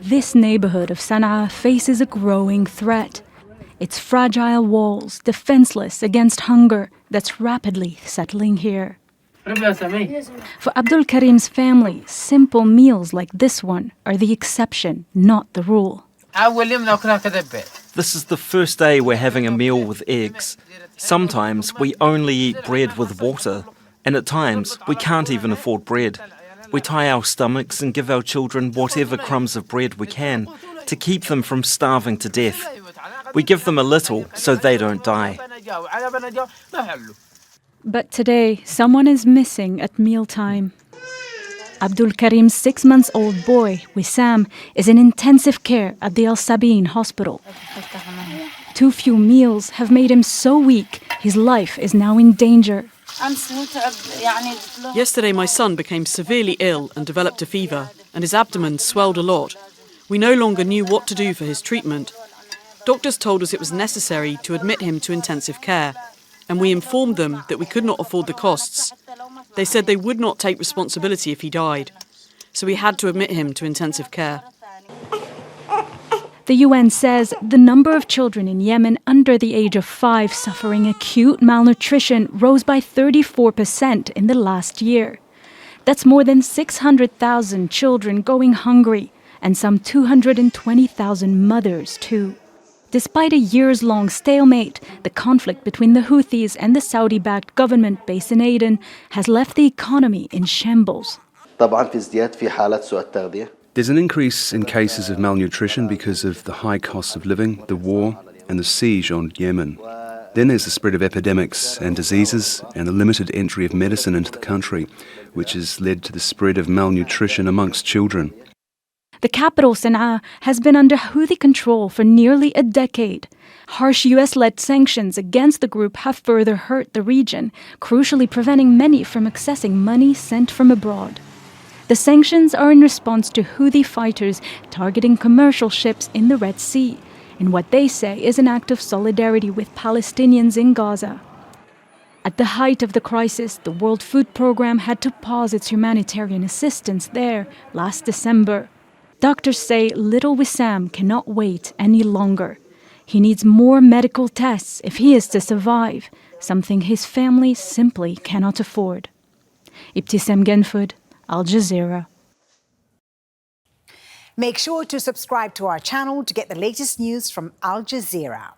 This neighborhood of Sana'a faces a growing threat. Its fragile walls, defenseless against hunger that's rapidly settling here. For Abdul Karim's family, simple meals like this one are the exception, not the rule. This is the first day we're having a meal with eggs. Sometimes we only eat bread with water, and at times we can't even afford bread. We tie our stomachs and give our children whatever crumbs of bread we can to keep them from starving to death. We give them a little so they don't die. But today, someone is missing at mealtime. Abdul Karim's 6-month-old boy, Wissam, is in intensive care at the Al Sabin hospital. Too few meals have made him so weak, his life is now in danger. Yesterday, my son became severely ill and developed a fever, and his abdomen swelled a lot. We no longer knew what to do for his treatment. Doctors told us it was necessary to admit him to intensive care, and we informed them that we could not afford the costs. They said they would not take responsibility if he died, so we had to admit him to intensive care. The UN says the number of children in Yemen under the age of 5 suffering acute malnutrition rose by 34% in the last year. That's more than 600,000 children going hungry, and some 220,000 mothers too. Despite a years-long stalemate, the conflict between the Houthis and the Saudi-backed government based in Aden has left the economy in shambles. There's an increase in cases of malnutrition because of the high cost of living, the war, and the siege on Yemen. Then there's the spread of epidemics and diseases and the limited entry of medicine into the country, which has led to the spread of malnutrition amongst children. The capital, Sana'a, has been under Houthi control for nearly a decade. Harsh US-led sanctions against the group have further hurt the region, crucially preventing many from accessing money sent from abroad. The sanctions are in response to Houthi fighters targeting commercial ships in the Red Sea, in what they say is an act of solidarity with Palestinians in Gaza. At the height of the crisis, the World Food Programme had to pause its humanitarian assistance there last December. Doctors say little Wissam cannot wait any longer. He needs more medical tests if he is to survive, something his family simply cannot afford. Ibtissem, Guenfoud, Al Jazeera. Make sure to subscribe to our channel to get the latest news from Al Jazeera.